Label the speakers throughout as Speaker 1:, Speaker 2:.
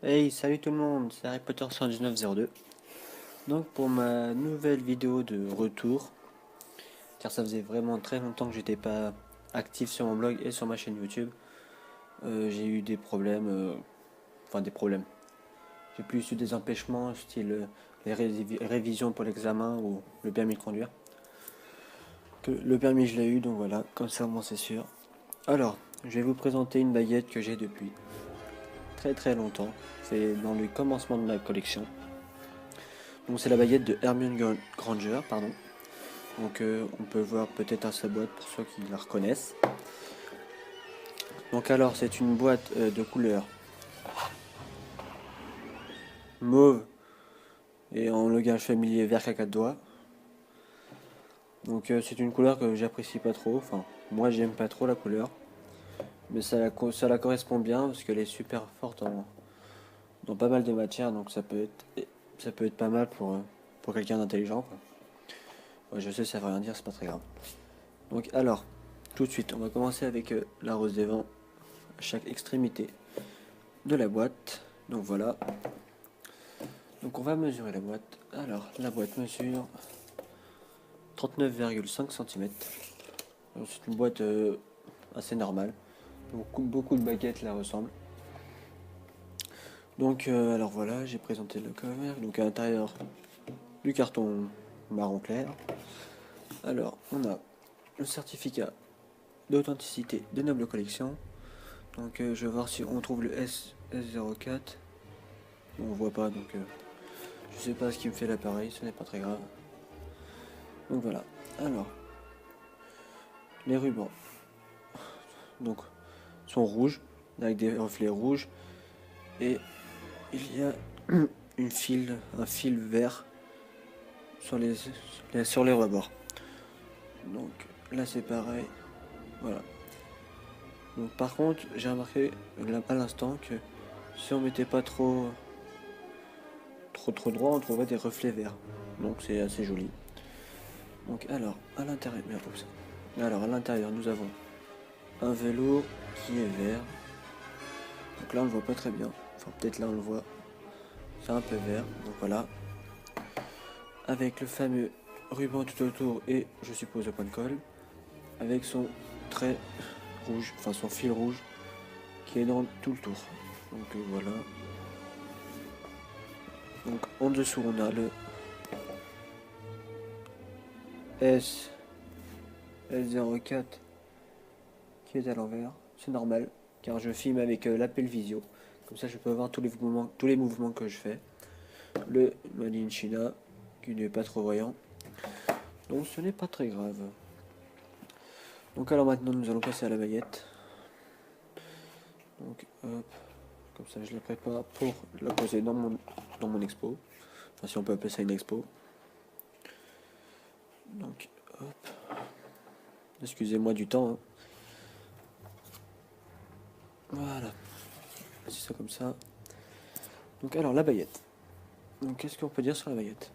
Speaker 1: Hey, salut tout le monde, c'est Harry Potter 11902. Donc pour ma nouvelle vidéo de retour, car ça faisait vraiment très longtemps que j'étais pas actif sur mon blog et sur ma chaîne YouTube, j'ai eu des problèmes, enfin des problèmes. J'ai plus eu des empêchements, style les révisions pour l'examen ou le permis de conduire. Que le permis je l'ai eu, donc voilà, comme ça moi c'est sûr. Alors, je vais vous présenter une baguette que j'ai depuis très très longtemps. C'est dans le commencement de ma collection. Donc c'est la baguette de Hermione Granger, pardon. Donc on peut voir peut-être à sa boîte pour ceux qui la reconnaissent. Donc alors c'est une boîte de couleur mauve et en logage familier vert caca de doigts. Donc c'est une couleur que j'apprécie pas trop. Enfin moi j'aime pas trop la couleur. Mais ça la correspond bien parce qu'elle est super forte dans pas mal de matières. Donc ça peut être pas mal pour quelqu'un d'intelligent. Ouais, je sais ça veut rien dire, c'est pas très grave. Donc alors, tout de suite on va commencer avec la rose des vents à chaque extrémité de la boîte. Donc voilà. Donc on va mesurer la boîte. Alors la boîte mesure 39,5 cm. C'est une boîte assez normale. Beaucoup de baguettes la ressemblent. Donc alors voilà, j'ai présenté le cover. Donc à l'intérieur du carton marron clair. Alors on a le certificat d'authenticité des nobles collections. Donc je vais voir si on trouve le S04. On voit pas, donc je sais pas ce qui me fait l'appareil, ce n'est pas très grave. Donc voilà. Alors, les rubans donc sont rouges, avec des reflets rouges. Et il y a un fil vert sur les rebords. Donc là c'est pareil. Voilà. Donc par contre, j'ai remarqué là à l'instant que si on mettait pas trop droit, on trouverait des reflets verts. Donc c'est assez joli. Donc alors, à l'intérieur, alors à l'intérieur, nous avons un velours qui est vert. Donc là on le voit pas très bien. Enfin peut-être là on le voit. C'est un peu vert. Donc voilà. Avec le fameux ruban tout autour et je suppose le point de colle. Avec son trait rouge, enfin son fil rouge qui est dans tout le tour. Donc voilà. Donc en dessous on a le S04 qui est à l'envers. C'est normal car je filme avec l'appel visio. Comme ça je peux voir tous les mouvements que je fais. Le Made in China qui n'est pas trop voyant. Donc ce n'est pas très grave. Donc alors maintenant nous allons passer à la baguette. Donc hop, comme ça je la prépare pour la poser dans mon expo. Enfin si on peut appeler ça une expo. Donc hop. Excusez-moi du temps. Hein. Voilà. C'est ça comme ça. Donc alors la baguette. Donc qu'est-ce qu'on peut dire sur la baguette?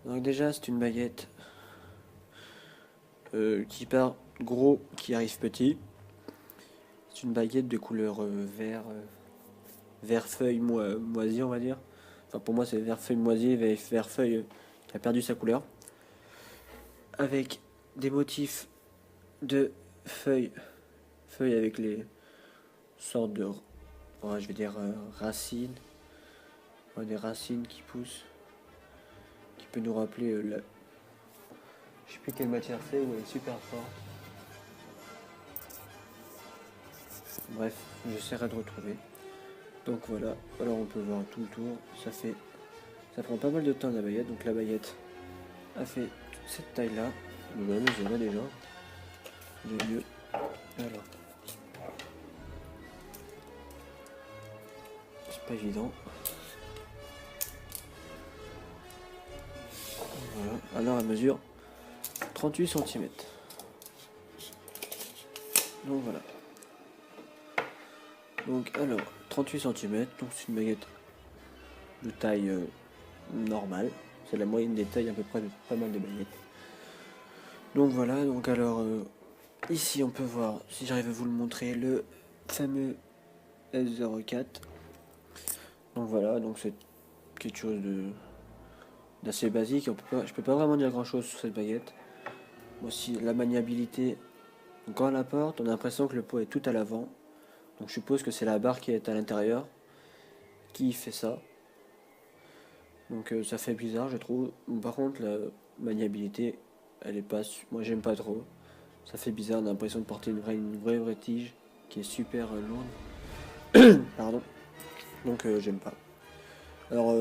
Speaker 1: Donc déjà c'est une baguette qui part gros, qui arrive petit. C'est une baguette de couleur vert feuille moisi on va dire. Enfin pour moi c'est vert feuille moisi, vert feuille qui a perdu sa couleur. Avec des motifs de feuilles avec les sortes de, je vais dire racines, des racines qui poussent, qui peut nous rappeler je sais plus quelle matière c'est, ou elle est super forte. Bref, j'essaierai de retrouver. Donc voilà, alors on peut voir tout le tour, ça prend pas mal de temps la baguette, donc la baguette a fait cette taille là, vous la mesurez déjà, de mieux. Alors, c'est pas évident. Voilà, alors elle mesure 38 cm. Donc voilà. Donc alors, 38 cm, donc c'est une baguette de taille normale. C'est la moyenne des tailles à peu près de pas mal de baguettes. Donc voilà, donc alors ici on peut voir, si j'arrive à vous le montrer, le fameux S04. Donc voilà, donc c'est quelque chose d'assez basique. Je peux pas vraiment dire grand chose sur cette baguette. Aussi la maniabilité, donc quand on la porte, on a l'impression que le pot est tout à l'avant. Donc je suppose que c'est la barre qui est à l'intérieur qui fait ça. Donc ça fait bizarre, je trouve. Par contre, la maniabilité, elle est pas, moi j'aime pas trop. Ça fait bizarre, on a l'impression de porter une vraie tige qui est super lourde. Pardon. Donc j'aime pas. Alors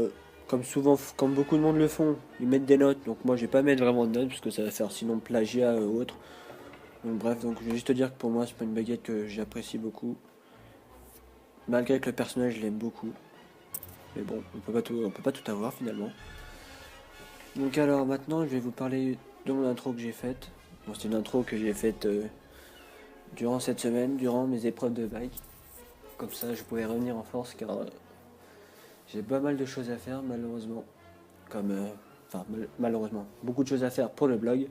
Speaker 1: comme souvent, comme beaucoup de monde le font, ils mettent des notes. Donc moi je vais pas mettre vraiment de notes parce que ça va faire sinon plagiat ou autre. Donc bref, donc je vais juste te dire que pour moi c'est pas une baguette que j'apprécie beaucoup. Malgré que le personnage je l'aime beaucoup. Mais bon, on peut pas tout avoir finalement. Donc alors maintenant je vais vous parler de mon intro que j'ai faite. Bon, c'est une intro que j'ai faite durant cette semaine, durant mes épreuves de bike. Comme ça je pouvais revenir en force car j'ai pas mal de choses à faire malheureusement. Comme malheureusement, beaucoup de choses à faire pour le blog.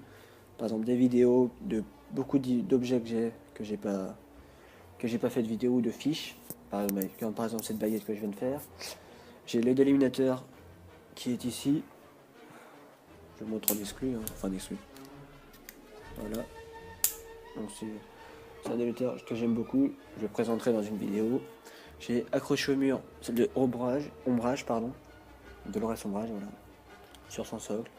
Speaker 1: Par exemple des vidéos de beaucoup d'objets que j'ai pas fait de vidéo ou de fiches. Comme par exemple cette baguette que je viens de faire. J'ai l'aide d'éliminateur qui est ici. Je vous montre en exclu, hein. Enfin en exclu. Voilà. Donc c'est un éliminateur que j'aime beaucoup. Je le présenterai dans une vidéo. J'ai accroché au mur de ombrage pardon. De l'Ores ombrage, voilà. Sur son socle.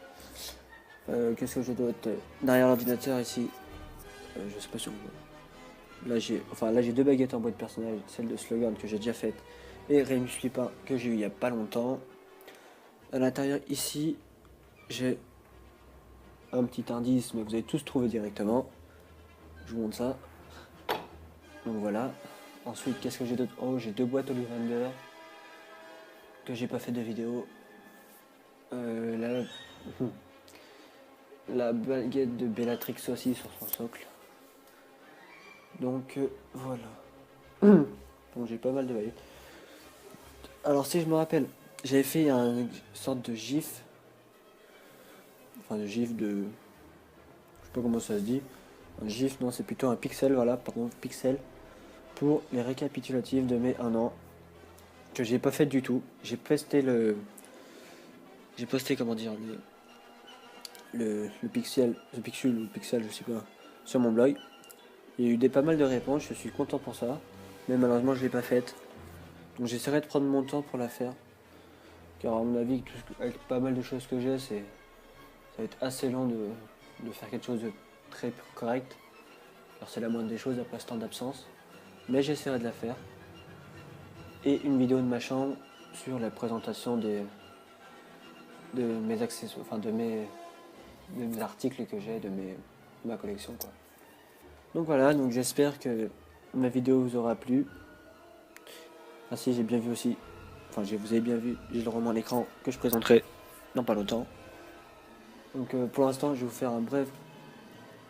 Speaker 1: Qu'est-ce que j'ai d'autre derrière l'ordinateur ici. Je sais pas si on voit. Là j'ai deux baguettes en bois de personnage, celle de Slogan que j'ai déjà faite et Rémus Lupin que j'ai eu il y a pas longtemps. À l'intérieur ici j'ai un petit indice mais vous allez tous trouver directement. Je vous montre ça. Donc voilà. Ensuite qu'est-ce que j'ai d'autre? Oh, j'ai deux boîtes Ollivander que j'ai pas fait de vidéo. La baguette de Bellatrix aussi sur son socle. Donc voilà. Donc j'ai pas mal de baguettes. Alors si je me rappelle, j'avais fait une sorte de gif. Enfin de gif de... Je sais pas comment ça se dit. Un gif, non c'est plutôt un pixel, voilà, pardon, pixel. Pour les récapitulatifs de mes 1 an. Que j'ai pas fait du tout. J'ai posté comment dire le pixel, je sais pas, sur mon blog. Il y a eu pas mal de réponses, je suis content pour ça. Mais malheureusement je l'ai pas faite. Donc j'essaierai de prendre mon temps pour la faire. Car à mon avis, avec pas mal de choses que j'ai, ça va être assez long de faire quelque chose de très correct. Car c'est la moindre des choses après ce temps d'absence. Mais j'essaierai de la faire. Et une vidéo de ma chambre sur la présentation de mes accessoires, enfin de mes articles que j'ai, de ma collection quoi. Donc voilà, donc j'espère que ma vidéo vous aura plu. Ah si, j'ai bien vu aussi, enfin vous avez bien vu, j'ai le roman à l'écran que je présenterai dans pas longtemps. Donc pour l'instant je vais vous faire un bref,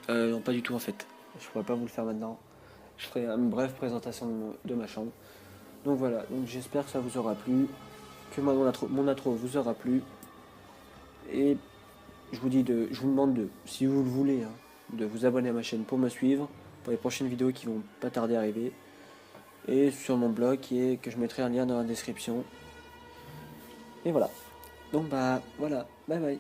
Speaker 1: non pas du tout en fait, je pourrais pas vous le faire maintenant. Je ferai une brève présentation de ma chambre. Donc voilà, donc j'espère que ça vous aura plu, que mon intro vous aura plu. Et je vous demande si vous le voulez, hein, de vous abonner à ma chaîne pour me suivre, pour les prochaines vidéos qui vont pas tarder à arriver. Et sur mon blog que je mettrai un lien dans la description. Et voilà. Donc bah voilà, bye bye.